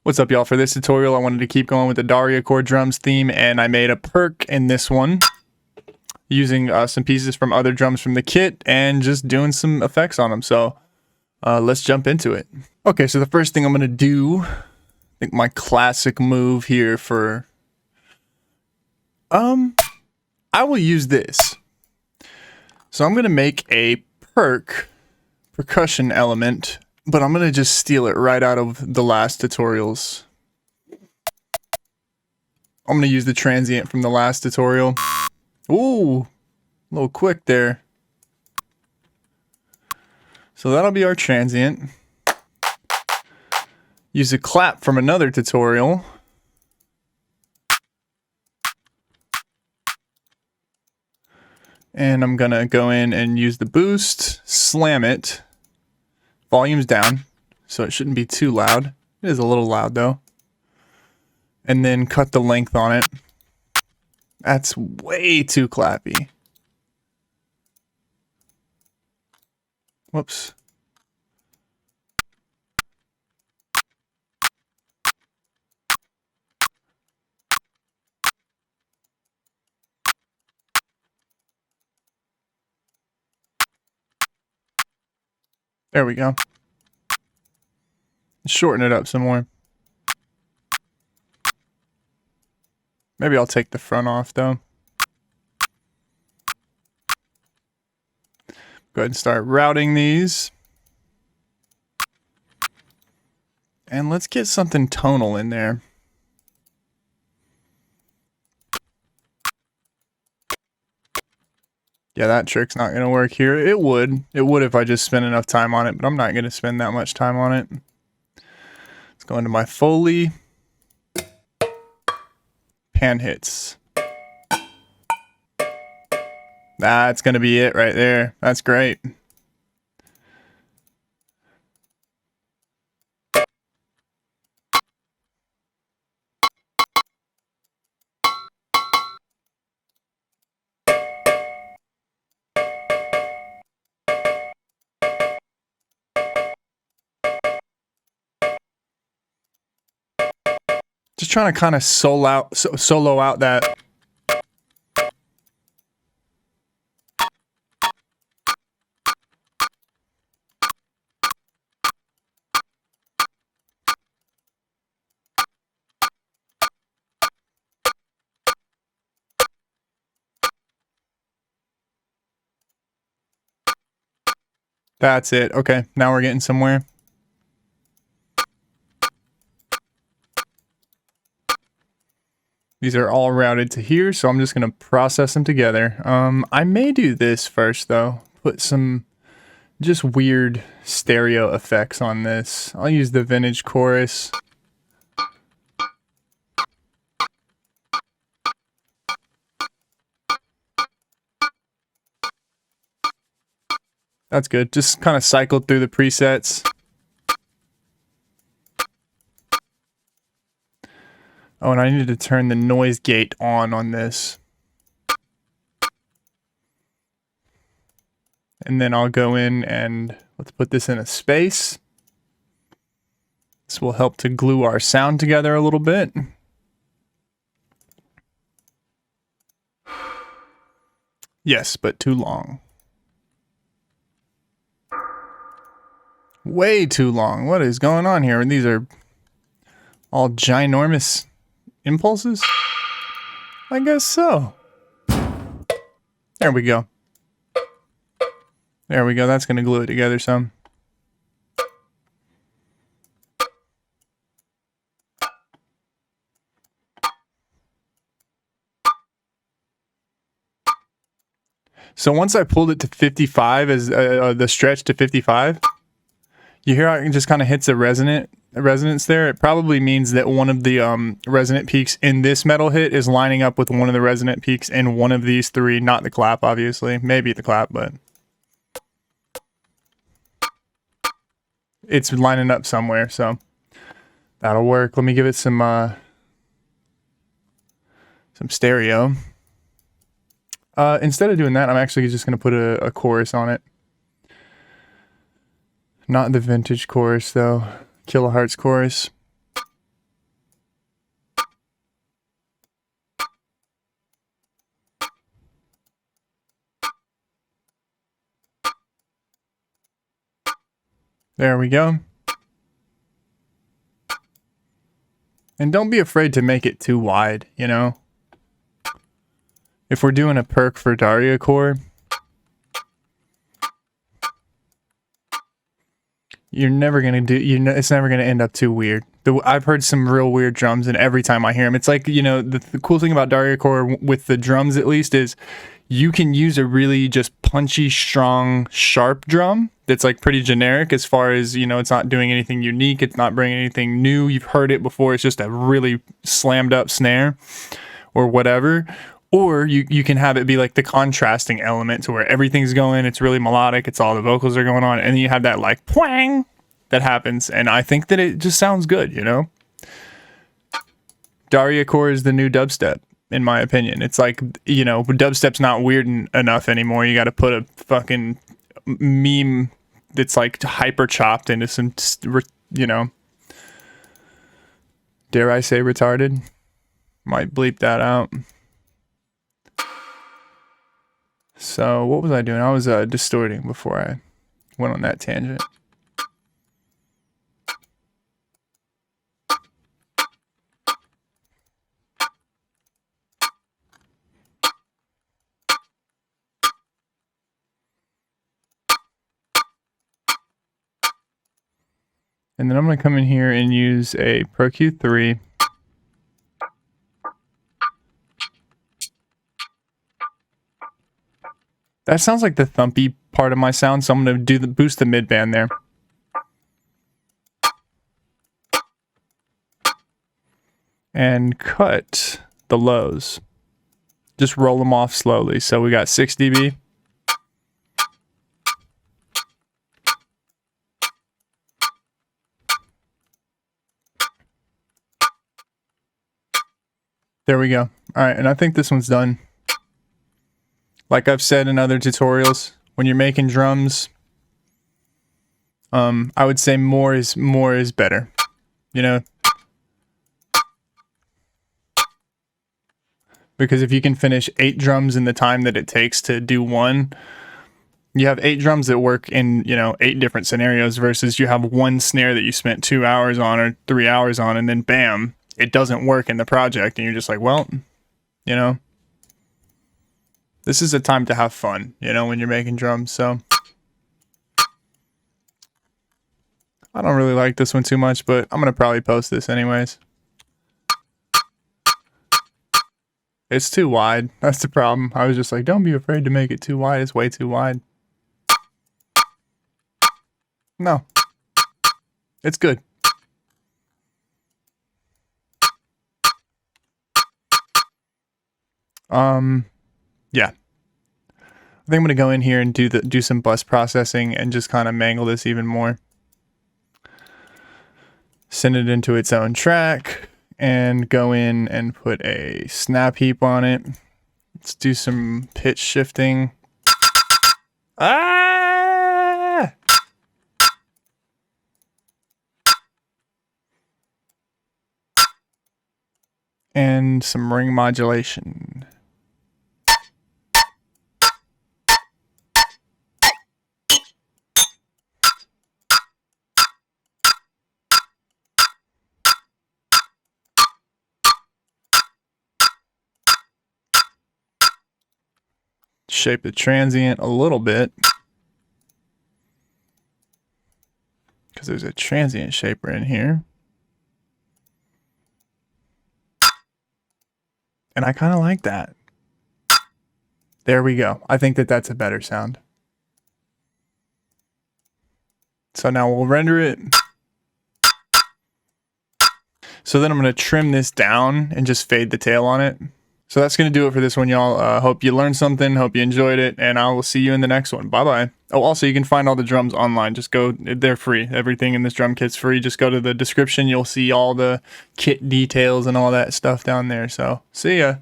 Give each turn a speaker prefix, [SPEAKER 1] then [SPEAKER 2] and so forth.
[SPEAKER 1] What's up, y'all? For this tutorial, I wanted to keep going with the Dariacore drums theme, and I made a perk in this one using some pieces from other drums from the kit and just doing some effects on them. So let's jump into it. Okay, so the first thing I'm going to do, I think my classic move here for... I will use this. So I'm going to make a percussion element, but I'm going to just steal it right out of the last tutorials. I'm going to use the transient from the last tutorial. Ooh, a little quick there. So that'll be our transient. Use a clap from another tutorial. And I'm going to go in and use the boost, slam it. Volume's down, so it shouldn't be too loud. It is a little loud though. And then cut the length on it. That's way too clappy. Whoops. There we go. Shorten it up some more. Maybe I'll take the front off though. Go ahead and start routing these. And let's get something tonal in there. Yeah, that trick's not going to work here. It would. It would if I just spent enough time on it, but I'm not going to spend that much time on it. Let's go into my Foley. Pan hits. That's going to be it right there. That's great. Just trying to kind of solo out that. That's it. Okay, now we're getting somewhere. These are all routed to here, so I'm just going to process them together. I may do this first, though. Put some just weird stereo effects on this. I'll use the vintage chorus. That's good. Just kind of cycle through the presets. Oh, and I need to turn the noise gate on this. And then I'll go in and let's put this in a space. This will help to glue our sound together a little bit. Yes, but too long. Way too long. What is going on here? And these are all ginormous impulses? I guess so. There we go. There we go. That's going to glue it together some. So once I pulled it to 55 as the stretch to 55, you hear how it just kind of hits a resonance there. It probably means that one of the resonant peaks in this metal hit is lining up with one of the resonant peaks in one of these three. Not the clap, obviously. Maybe the clap, but it's lining up somewhere, so that'll work. Let me give it some stereo. Instead of doing that, I'm actually just going to put a chorus on it. Not the vintage chorus, though. Kilohertz chorus. There we go. And don't be afraid to make it too wide, you know? If we're doing a perk for Dariacore, you're never gonna do, it's never gonna end up too weird. I've heard some real weird drums, and every time I hear them, it's like, you know, the cool thing about Dariacore, with the drums at least, is you can use a really just punchy, strong, sharp drum that's like pretty generic as far as, you know, it's not doing anything unique, it's not bringing anything new, you've heard it before, it's just a really slammed up snare or whatever. Or you can have it be like the contrasting element to where everything's going, it's really melodic, it's all the vocals are going on, and then you have that like twang that happens, and I think that it just sounds good, you know? Dariacore is the new dubstep, in my opinion. It's like, you know, dubstep's not weird enough anymore. You got to put a fucking meme that's like hyper chopped into some, you know, dare I say retarded? Might bleep that out. So what was I doing? I was distorting before I went on that tangent. And then I'm going to come in here and use a Percussion 3. That sounds like the thumpy part of my sound, so I'm going to boost the mid band there. And cut the lows. Just roll them off slowly. So we got 6 dB. There we go. All right, and I think this one's done. Like I've said in other tutorials, when you're making drums, I would say more is better. You know? Because if you can finish 8 drums in the time that it takes to do one, you have 8 drums that work in, you know, 8 different scenarios, versus you have one snare that you spent 2 hours on or 3 hours on, and then bam, it doesn't work in the project, and you're just like, well, you know, this is a time to have fun, you know, when you're making drums. So I don't really like this one too much, but I'm gonna probably post this anyways. It's too wide. That's the problem. I was just like, don't be afraid to make it too wide. It's way too wide. No, it's good. Yeah. I think I'm gonna go in here and do some bus processing and just kind of mangle this even more. Send it into its own track and go in and put a snap heap on it. Let's do some pitch shifting. Ah! And some ring modulation. Shape the transient a little bit, because there's a transient shaper in here. And I kind of like that. There we go. I think that that's a better sound. So now we'll render it. So then I'm going to trim this down and just fade the tail on it. So that's going to do it for this one, y'all. Hope you learned something. Hope you enjoyed it. And I will see you in the next one. Bye-bye. Oh, also, you can find all the drums online. Just go. They're free. Everything in this drum kit's free. Just go to the description. You'll see all the kit details and all that stuff down there. So, see ya.